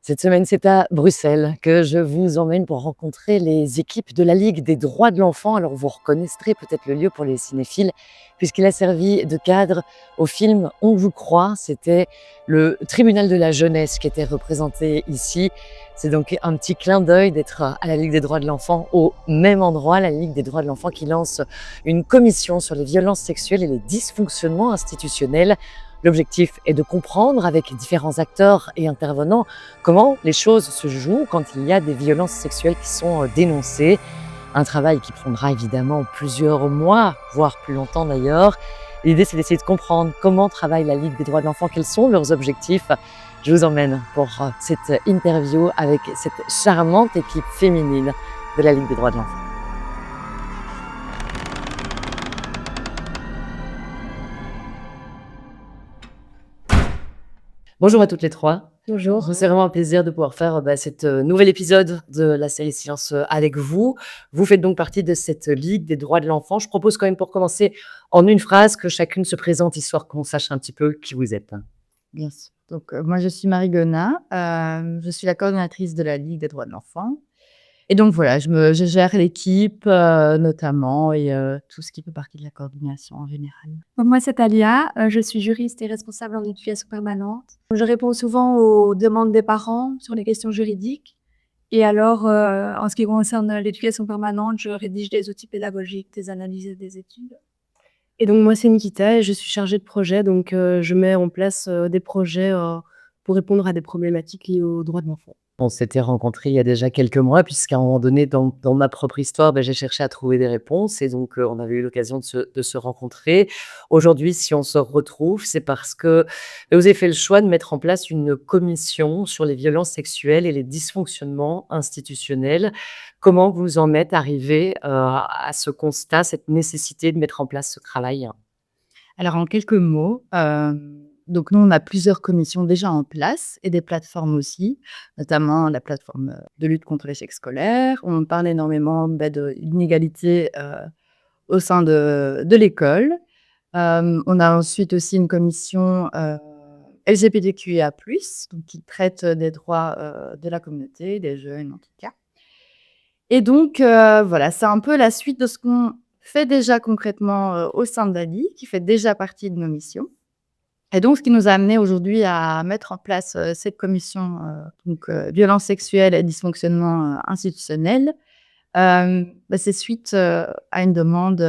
Cette semaine, c'est à Bruxelles que je vous emmène pour rencontrer les équipes de la Ligue des droits de l'enfant. Alors vous reconnaîtrez peut-être le lieu pour les cinéphiles, puisqu'il a servi de cadre au film On vous croit. C'était le tribunal de la jeunesse qui était représenté ici. C'est donc un petit clin d'œil d'être à la Ligue des droits de l'enfant au même endroit, la Ligue des droits de l'enfant qui lance une commission sur les violences sexuelles et les dysfonctionnements institutionnels. L'objectif est de comprendre avec différents acteurs et intervenants comment les choses se jouent quand il y a des violences sexuelles qui sont dénoncées. Un travail qui prendra évidemment plusieurs mois, voire plus longtemps d'ailleurs. L'idée, c'est d'essayer de comprendre comment travaille la Ligue des droits de l'enfant, quels sont leurs objectifs. Je vous emmène pour cette interview avec cette charmante équipe féminine de la Ligue des droits de l'enfant. Bonjour à toutes les trois. Bonjour. C'est vraiment un plaisir de pouvoir faire cet nouvel épisode de la série Silence avec vous. Vous faites donc partie de cette Ligue des droits de l'enfant. Je propose quand même pour commencer en une phrase que chacune se présente, histoire qu'on sache un petit peu qui vous êtes. Bien sûr. Donc, moi, je suis Marie Gona. Je suis la coordonnatrice de la Ligue des droits de l'enfant. Et donc, voilà, je gère l'équipe, notamment, et tout ce qui fait partie de la coordination en général. Moi, c'est Alia, je suis juriste et responsable en éducation permanente. Je réponds souvent aux demandes des parents sur les questions juridiques. Et alors, en ce qui concerne l'éducation permanente, je rédige des outils pédagogiques, des analyses et des études. Et donc moi, c'est Nikita et je suis chargée de projet. Donc je mets en place des projets pour répondre à des problématiques liées aux droits de l'enfant. On s'était rencontrés il y a déjà quelques mois, puisqu'à un moment donné, dans ma propre histoire, j'ai cherché à trouver des réponses et donc on avait eu l'occasion de se rencontrer. Aujourd'hui, si on se retrouve, c'est parce que vous avez fait le choix de mettre en place une commission sur les violences sexuelles et les dysfonctionnements institutionnels. Comment vous en êtes arrivé à ce constat, cette nécessité de mettre en place ce travail? Alors, en quelques mots, donc nous, on a plusieurs commissions déjà en place et des plateformes aussi, notamment la plateforme de lutte contre l'échec scolaire. On parle énormément de l'inégalité au sein de l'école. On a ensuite aussi une commission LGBTQIA+, donc qui traite des droits de la communauté, des jeunes en tout cas. Et donc, voilà, c'est un peu la suite de ce qu'on fait déjà concrètement au sein de la Ligue, qui fait déjà partie de nos missions. Et donc, ce qui nous a amené aujourd'hui à mettre en place cette commission violences sexuelles et dysfonctionnement institutionnel, c'est suite à une demande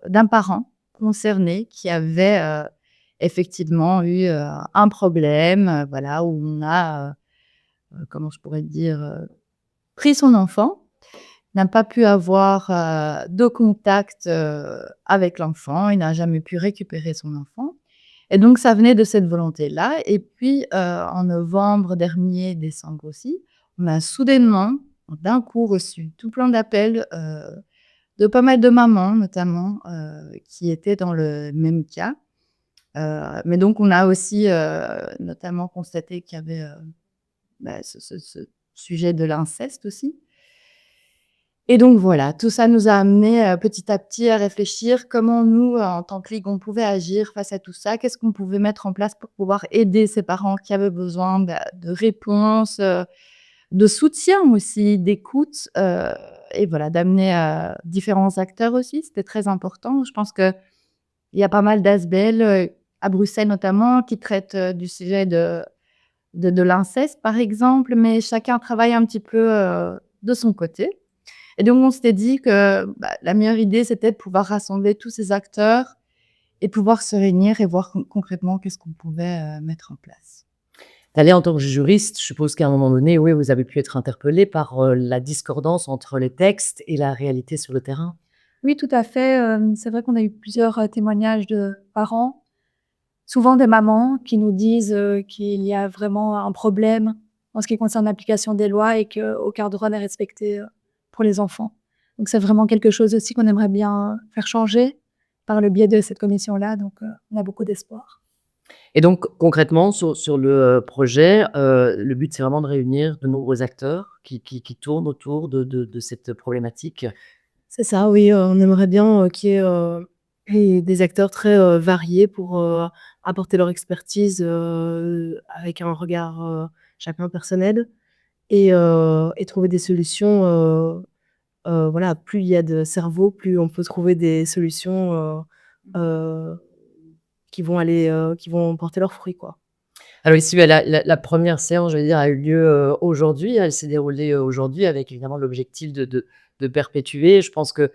d'un parent concerné qui avait effectivement eu un problème, voilà, où on a, comment je pourrais dire, pris son enfant, n'a pas pu avoir de contact avec l'enfant, il n'a jamais pu récupérer son enfant. Et donc, ça venait de cette volonté-là. Et puis, en novembre dernier, décembre aussi, on a soudainement, d'un coup, reçu tout plein d'appels de pas mal de mamans, notamment, qui étaient dans le même cas. Mais donc, on a aussi notamment constaté qu'il y avait ce sujet de l'inceste aussi. Et donc voilà, tout ça nous a amené petit à petit à réfléchir comment nous, en tant que Ligue, on pouvait agir face à tout ça. Qu'est-ce qu'on pouvait mettre en place pour pouvoir aider ces parents qui avaient besoin de réponses, de soutien aussi, d'écoute, et voilà, d'amener différents acteurs aussi. C'était très important. Je pense qu'il y a pas mal d'ASBL, à Bruxelles notamment, qui traitent du sujet de l'inceste, par exemple, mais chacun travaille un petit peu de son côté. Et donc, on s'était dit que la meilleure idée, c'était de pouvoir rassembler tous ces acteurs et pouvoir se réunir et voir concrètement qu'est-ce qu'on pouvait mettre en place. D'aller en tant que juriste, je suppose qu'à un moment donné, oui, vous avez pu être interpellée par la discordance entre les textes et la réalité sur le terrain. Oui, tout à fait. C'est vrai qu'on a eu plusieurs témoignages de parents, souvent des mamans, qui nous disent qu'il y a vraiment un problème en ce qui concerne l'application des lois et qu'aucun droit n'est respecté pour les enfants. Donc, c'est vraiment quelque chose aussi qu'on aimerait bien faire changer par le biais de cette commission-là. Donc, on a beaucoup d'espoir. Et donc concrètement sur le projet, le but, c'est vraiment de réunir de nombreux acteurs qui tournent autour de cette problématique? C'est ça, oui, on aimerait bien qu'il y ait et des acteurs très variés pour apporter leur expertise avec un regard chacun personnel. et trouver des solutions, voilà, plus il y a de cerveau, plus on peut trouver des solutions, qui vont porter leurs fruits, quoi. Alors ici, bah, la 1re séance, je veux dire, a eu lieu, aujourd'hui. Elle s'est déroulée, aujourd'hui avec évidemment l'objectif de perpétuer. Je pense que,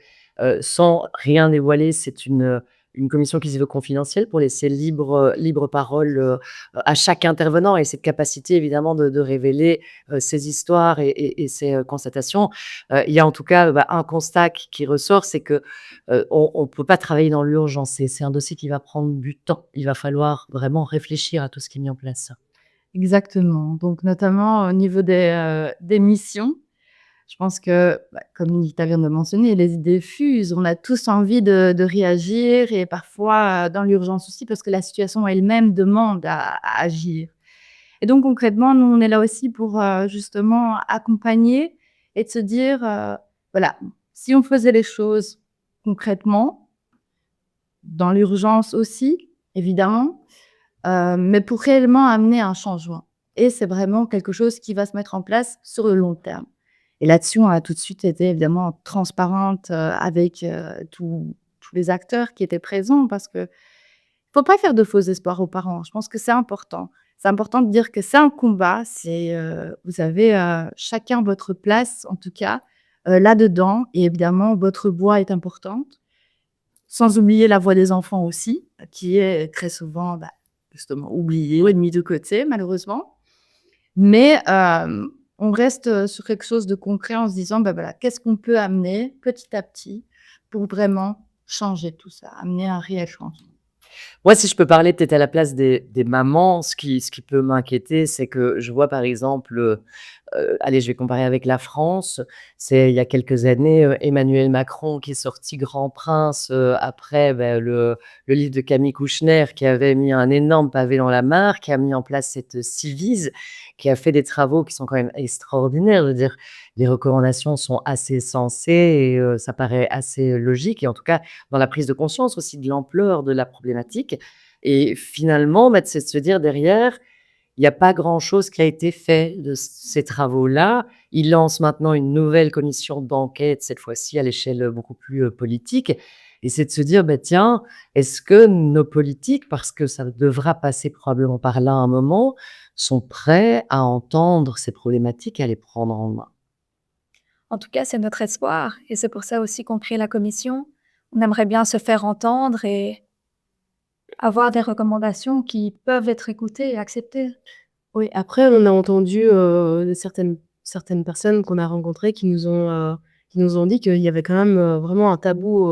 sans rien dévoiler, c'est une commission qui se veut confidentielle pour laisser libre parole, à chaque intervenant et cette capacité évidemment de révéler, ses histoires et ses, constatations. Il y a en tout cas, bah, un constat qui ressort, c'est que, on peut pas travailler dans l'urgence. C'est un dossier qui va prendre du temps. Il va falloir vraiment réfléchir à tout ce qui est mis en place. Exactement. Donc notamment au niveau des missions, je pense que, bah, comme Nikita vient de mentionner, les idées fusent. On a tous envie de réagir et parfois, dans l'urgence aussi parce que la situation elle-même demande à agir. Et donc concrètement, nous, on est là aussi pour, justement accompagner et de se dire, voilà, si on faisait les choses concrètement, dans l'urgence aussi, évidemment, mais pour réellement amener un changement et c'est vraiment quelque chose qui va se mettre en place sur le long terme et là-dessus, on a tout de suite été évidemment transparente, avec, tous les acteurs qui étaient présents parce que faut pas faire de faux espoirs aux parents. Je pense que c'est important. C'est important de dire que c'est un combat, vous avez, chacun votre place en tout cas, là-dedans et évidemment votre voix est importante. Sans oublier la voix des enfants aussi, qui est très souvent, bah, justement oubliée ou mise de côté malheureusement. Mais, on reste, sur quelque chose de concret en se disant: «Bah, voilà, qu'est-ce qu'on peut amener petit à petit pour vraiment changer tout ça, amener un réel changement?» Moi, si je peux parler peut-être à la place des mamans, ce qui peut m'inquiéter, c'est que je vois par exemple, allez, je vais comparer avec la France. C'est il y a quelques années, Emmanuel Macron qui est sorti Grand Prince, après, le livre de Camille Kouchner qui avait mis un énorme pavé dans la mare, qui a mis en place cette Civise, qui a fait des travaux qui sont quand même extraordinaires. Je veux dire, les recommandations sont assez sensées et ça paraît assez logique et en tout cas, dans la prise de conscience aussi de l'ampleur de la problématique et finalement, bah, c'est de se dire derrière, il y a pas grand-chose qui a été fait de ces travaux-là. Ils lancent maintenant une nouvelle commission d'enquête, cette fois-ci à l'échelle, beaucoup plus, politique et c'est de se dire: «Bah, tiens, est-ce que nos politiques, parce que ça devra passer probablement par là à un moment, sont prêts à entendre ces problématiques et à les prendre en main?» En tout cas, c'est notre espoir et c'est pour ça aussi qu'on crée la commission. On aimerait bien se faire entendre et avoir des recommandations qui peuvent être écoutées et acceptées. Oui, après on a entendu, certaines personnes qu'on a rencontrées qui nous ont dit qu'il y avait quand même, vraiment un tabou,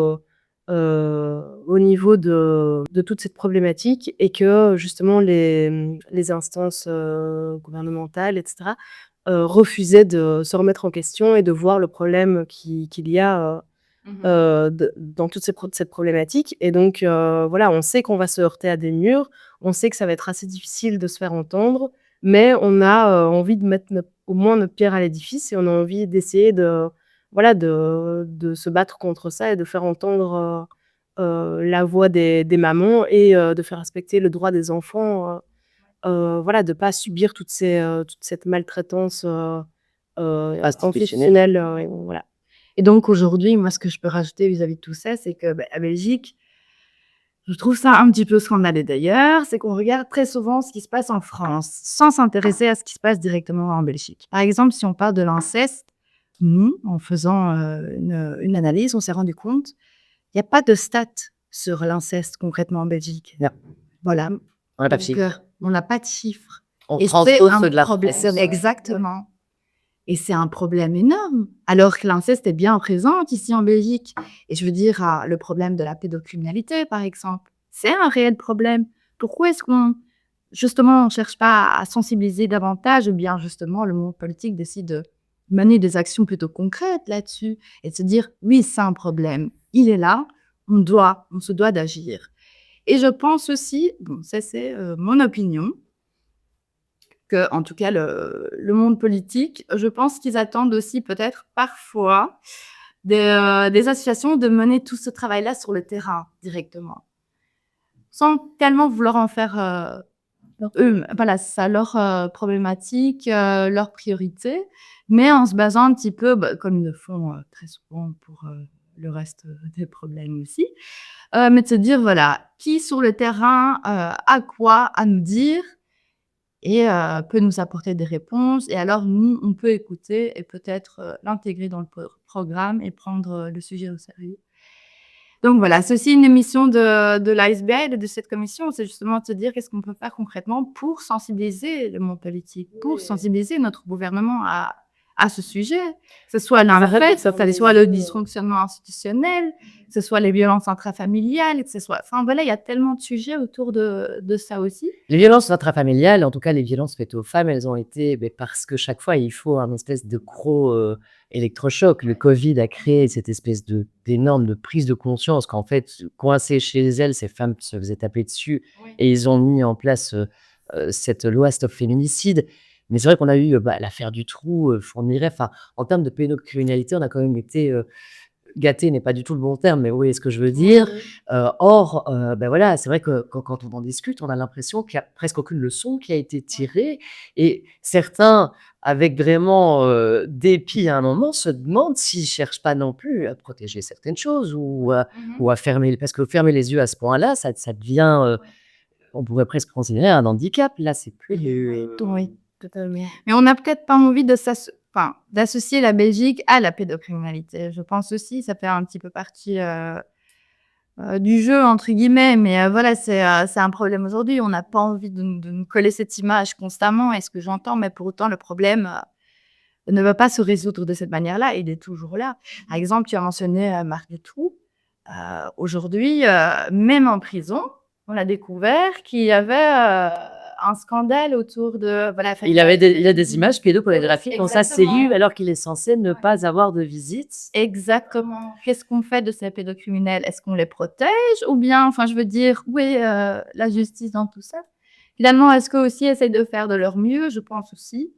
au niveau de toute cette problématique et que justement les instances, gouvernementales et cetera, refusaient de se remettre en question et de voir le problème qu'il y a, de dans toute cette problématique et donc voilà, on sait qu'on va se heurter à des murs, on sait que ça va être assez difficile de se faire entendre, mais on a, envie de mettre au moins notre pierre à l'édifice et on a envie d'essayer de voilà, de se battre contre ça et de faire entendre, la voix des mamans et de faire respecter le droit des enfants, voilà, de pas subir toute cette maltraitance, Institutionnelle. institutionnelle, voilà. Et donc aujourd'hui, moi, ce que je peux rajouter vis-à-vis de tout ça, c'est que, bah, à Belgique, je trouve ça un petit peu scandaleux d'ailleurs, c'est qu'on regarde très souvent ce qui se passe en France, sans s'intéresser à ce qui se passe directement en Belgique. Par exemple, si on parle de l'inceste, nous, en faisant, une analyse, on s'est rendu compte, il y a pas de stats sur l'inceste concrètement en Belgique. Non, Voilà, on n'a pas de donc chiffres. on n'a pas de chiffres On et c'est transpose un ceux de la problème presse. exactement. Et c'est un problème énorme, alors que l'inceste est bien présente ici en Belgique. Et je veux dire, le problème de la pédocriminalité, par exemple, c'est un réel problème. Pourquoi est-ce qu'on, justement, on cherche pas à sensibiliser davantage ou bien, justement, le monde politique décide de mener des actions plutôt concrètes là-dessus et de se dire: «Oui, c'est un problème, il est là, on se doit d'agir» et je pense aussi, bon ça c'est, mon opinion, que, en tout cas, le monde politique, je pense qu'ils attendent aussi peut-être parfois des associations de mener tout ce travail-là sur le terrain directement, sans tellement vouloir en faire, eux, voilà, c'est ça, leurs problématiques, leurs priorités, mais en se basant un petit peu, comme ils le font très souvent pour le reste des problèmes aussi, mais de se dire, voilà, qui sur le terrain a quoi à nous dire et peut nous apporter des réponses. Et alors, nous, on peut écouter et peut-être l'intégrer dans le programme et prendre le sujet au sérieux. Donc voilà, c'est aussi une émission de l'ASBL et de cette commission, c'est justement de se dire qu'est-ce qu'on peut faire concrètement pour sensibiliser le monde politique, pour sensibiliser notre gouvernement à ce sujet, que ce soit l'inverse, que ce soit le dysfonctionnement institutionnel, que ce soit les violences intrafamiliales, que ce soit... Enfin voilà, il y a tellement de sujets autour de ça aussi. Les violences intrafamiliales, en tout cas les violences faites aux femmes, elles ont été parce que chaque fois, il faut un espèce de gros électrochoc. Le Covid a créé cette espèce d'énorme de prise de conscience qu'en fait, coincées chez elles, ces femmes se faisaient taper dessus Oui. et ils ont mis en place cette loi Stop Féminicide. Mais c'est vrai qu'on a eu l'affaire du trou, Fourniret. Enfin, en termes de pédocriminalité, on a quand même été gâté n'est pas du tout le bon terme, mais oui, ce que je veux dire. Or, voilà, c'est vrai que quand on en discute, on a l'impression qu'il y a presque aucune leçon qui a été tirée. Et certains, avec vraiment dépit à un moment, se demandent s'ils ne cherchent pas non plus à protéger certaines choses ou à fermer, parce que fermer les yeux à ce point-là, ça devient, on pourrait presque considérer un handicap. Là, c'est plus. Oui, totalement. Mais on n'a peut-être pas envie d'associer la Belgique à la pédocriminalité. Je pense aussi, ça fait un petit peu partie du jeu, entre guillemets, mais voilà, c'est un problème aujourd'hui. On n'a pas envie de nous coller cette image constamment, et ce que j'entends, mais pour autant, le problème ne va pas se résoudre de cette manière-là, il est toujours là. Par exemple, tu as mentionné Marc Dutroux. Aujourd'hui, même en prison, on a découvert qu'il y avait un scandale autour de... Voilà, Il a des images pédopornographiques dans sa cellule alors qu'il est censé ne pas avoir de visite. Exactement. Qu'est-ce qu'on fait de ces pédocriminels? Est-ce qu'on les protège? Ou bien, enfin, je veux dire, où est la justice dans tout ça? Finalement, est-ce qu'eux aussi essayent de faire de leur mieux? Je pense aussi.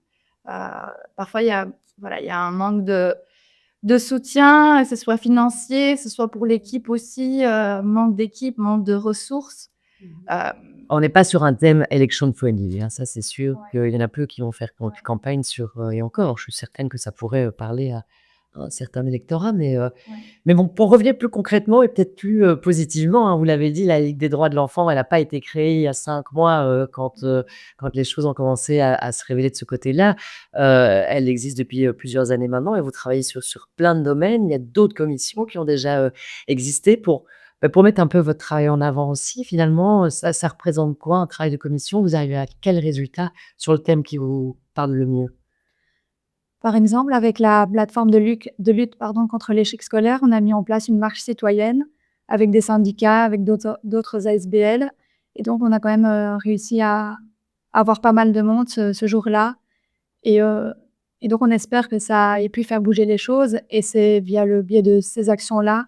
Parfois, il y a un manque de soutien, que ce soit financier, que ce soit pour l'équipe aussi, manque d'équipe, manque de ressources. On n'est pas sur un thème election friendly, hein, ça c'est sûr qu'il y en a peu qui vont faire campagne sur, et encore, je suis certaine que ça pourrait parler à un certain électorat, mais bon, pour revenir plus concrètement et peut-être plus positivement, hein, vous l'avez dit, la Ligue des droits de l'enfant, elle n'a pas été créée il y a 5 mois quand les choses ont commencé à se révéler de ce côté-là. Elle existe depuis plusieurs années maintenant et vous travaillez sur plein de domaines. Il y a d'autres commissions qui ont déjà existé pour mettre un peu votre travail en avant aussi. Finalement, ça représente quoi un travail de commission? Vous arrivez à quel résultat sur le thème qui vous parle le mieux? Par exemple, avec la plateforme de lutte contre l'échec scolaire, on a mis en place une marche citoyenne avec des syndicats, avec d'autres ASBL. Et donc, on a quand même réussi à avoir pas mal de monde ce jour-là. Et donc, on espère que ça ait pu faire bouger les choses. Et c'est via le biais de ces actions-là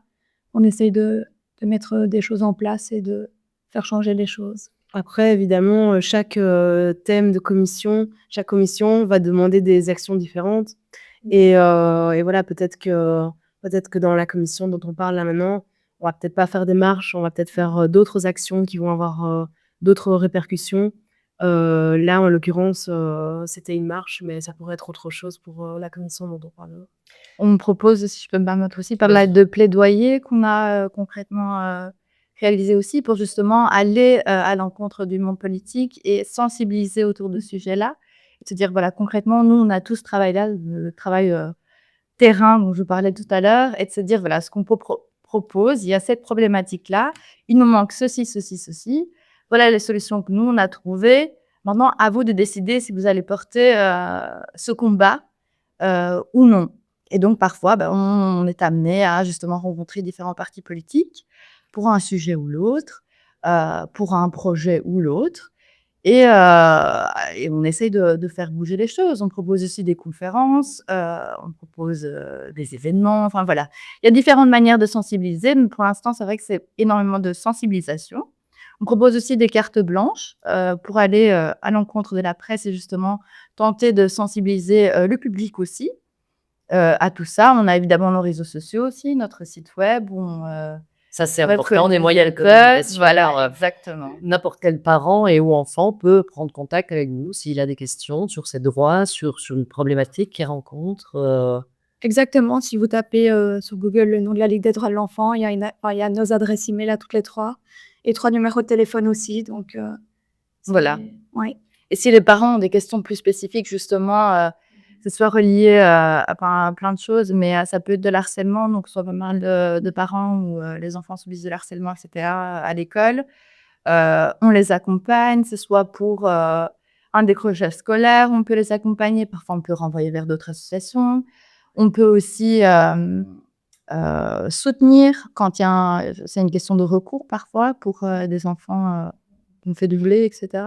qu'on essaye de mettre des choses en place et de faire changer les choses. Après, évidemment, chaque thème de commission, chaque commission va demander des actions différentes. Et voilà, peut-être que dans la commission dont on parle là maintenant, on va peut-être pas faire des marches, on va peut-être faire d'autres actions qui vont avoir d'autres répercussions. Là, en l'occurrence, c'était une marche, mais ça pourrait être autre chose pour la commission dont on parle. On me propose, si je peux me permettre aussi, pas mal de plaidoyers qu'on a concrètement réalisés aussi pour justement aller à l'encontre du monde politique et sensibiliser autour de ce sujet-là. Se dire, voilà, concrètement, nous, on a tout ce travail-là, le travail terrain dont je parlais tout à l'heure, et de se dire, voilà, ce qu'on propose, il y a cette problématique-là, il nous manque ceci, ceci, ceci. Voilà les solutions que nous, on a trouvées. Maintenant, à vous de décider si vous allez porter ce combat ou non. Et donc, parfois, on est amené à justement rencontrer différents partis politiques pour un sujet ou l'autre, pour un projet ou l'autre. Et on essaye de faire bouger les choses. On propose aussi des conférences, on propose des événements. Enfin, voilà. Il y a différentes manières de sensibiliser, mais pour l'instant, c'est vrai que c'est énormément de sensibilisation. On propose aussi des cartes blanches pour aller à l'encontre de la presse et justement tenter de sensibiliser le public aussi à tout ça. On a évidemment nos réseaux sociaux aussi, notre site web où Ça, c'est Ouais, important, des moyens de Ouais, communication. voilà, exactement. N'importe quel parent et ou enfant peut prendre contact avec nous s'il a des questions sur ses droits, sur une problématique qu'il rencontre. Exactement, si vous tapez, sur Google le nom de la Ligue des droits de l'enfant, il y a nos adresses email à toutes les 3 et 3 numéros de téléphone aussi donc Voilà. ouais. Et si les parents ont des questions plus spécifiques, justement, que ce soit relié à plein de choses, mais ça peut être de l'harcèlement, donc soit pas mal de parents où les enfants subissent de l'harcèlement, et cetera, à l'école. On les accompagne, que ce soit pour un décrochage scolaire, on peut les accompagner. Parfois, on peut renvoyer vers d'autres associations. On peut aussi soutenir quand c'est une question de recours parfois pour des enfants qu'on fait doubler, etc.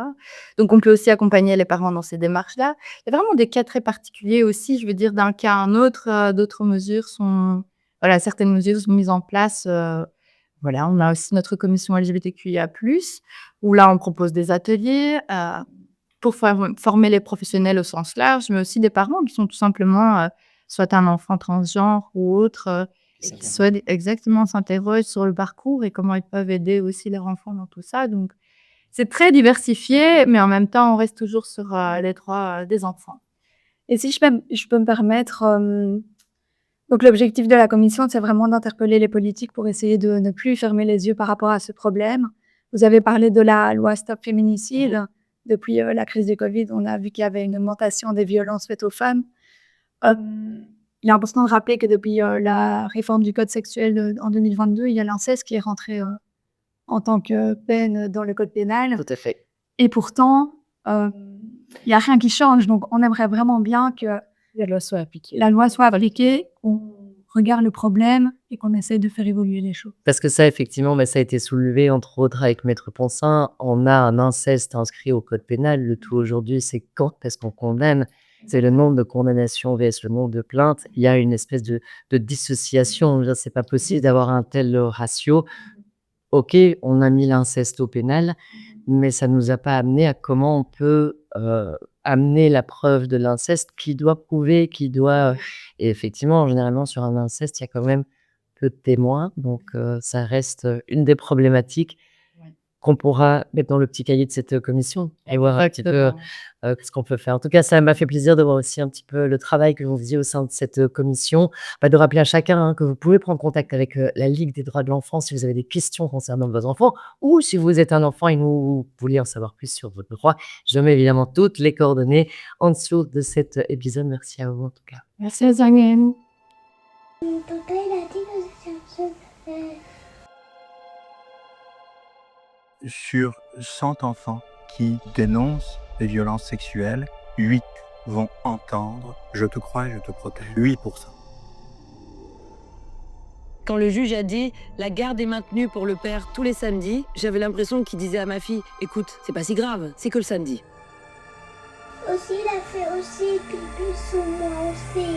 Donc, on peut aussi accompagner les parents dans ces démarches-là. Il y a vraiment des cas très particuliers aussi, je veux dire, d'un cas à un autre, d'autres mesures sont... Voilà, certaines mesures sont mises en place. Voilà, on a aussi notre commission LGBTQIA+, où là, on propose des ateliers pour former les professionnels au sens large, mais aussi des parents qui sont tout simplement, soit un enfant transgenre ou autre, qui soit exactement s'interrogent sur le parcours et comment ils peuvent aider aussi leurs enfants dans tout ça. Donc, c'est très diversifié, mais en même temps, on reste toujours sur les droits des enfants. Et si je peux me permettre, donc l'objectif de la commission, c'est vraiment d'interpeller les politiques pour essayer de ne plus fermer les yeux par rapport à ce problème. Vous avez parlé de la loi Stop Féminicide. Depuis la crise du Covid, on a vu qu'il y avait une augmentation des violences faites aux femmes. Il est important de rappeler que depuis la réforme du code sexuel en 2022, il y a l'inceste qui est rentré en tant que peine dans le code pénal. Tout à fait. Et pourtant, il n'y a rien qui change. Donc, on aimerait vraiment bien que La loi soit appliquée. la loi soit appliquée, qu'on regarde le problème et qu'on essaye de faire évoluer les choses. Parce que ça, effectivement, ça a été soulevé, entre autres, avec Maître Poncin. On a un inceste inscrit au code pénal. Le tout aujourd'hui, c'est quand est-ce qu'on condamne? C'est le nombre de condamnations vs le nombre de plaintes. Il y a une espèce de dissociation. C'est pas possible d'avoir un tel ratio. OK, on a mis l'inceste au pénal, mais ça nous a pas amené à comment on peut amener la preuve de l'inceste, qui doit prouver, qui doit... Et effectivement, généralement, sur un inceste, il y a quand même peu de témoins, donc ça reste une des problématiques Ouais. qu'on pourra mettre dans le petit cahier de cette commission et voir un petit peu Exactement. ce qu'on peut faire. En tout cas, ça m'a fait plaisir de voir aussi un petit peu le travail que vous faisiez au sein de cette commission. De rappeler à chacun que vous pouvez prendre contact avec la Ligue des droits de l'enfant si vous avez des questions concernant vos enfants ou si vous êtes un enfant et vous voulez en savoir plus sur votre droit. Je mets évidemment toutes les coordonnées en dessous de cet épisode. Merci à vous en tout cas. Merci à Zangen. Sur 100 enfants qui dénoncent les violences sexuelles, 8 vont entendre « Je te crois et je te protège ». 8%. Quand le juge a dit « La garde est maintenue pour le père tous les samedis », j'avais l'impression qu'il disait à ma fille « Écoute, c'est pas si grave, c'est que le samedi ». Aussi, il a fait aussi pipi sur moi aussi.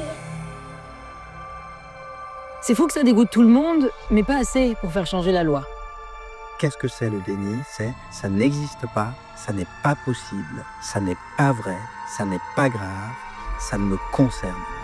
C'est fou que ça dégoûte tout le monde, mais pas assez pour faire changer la loi. Qu'est-ce que c'est le déni? C'est ça n'existe pas, ça n'est pas possible, ça n'est pas vrai, ça n'est pas grave, ça ne me concerne pas.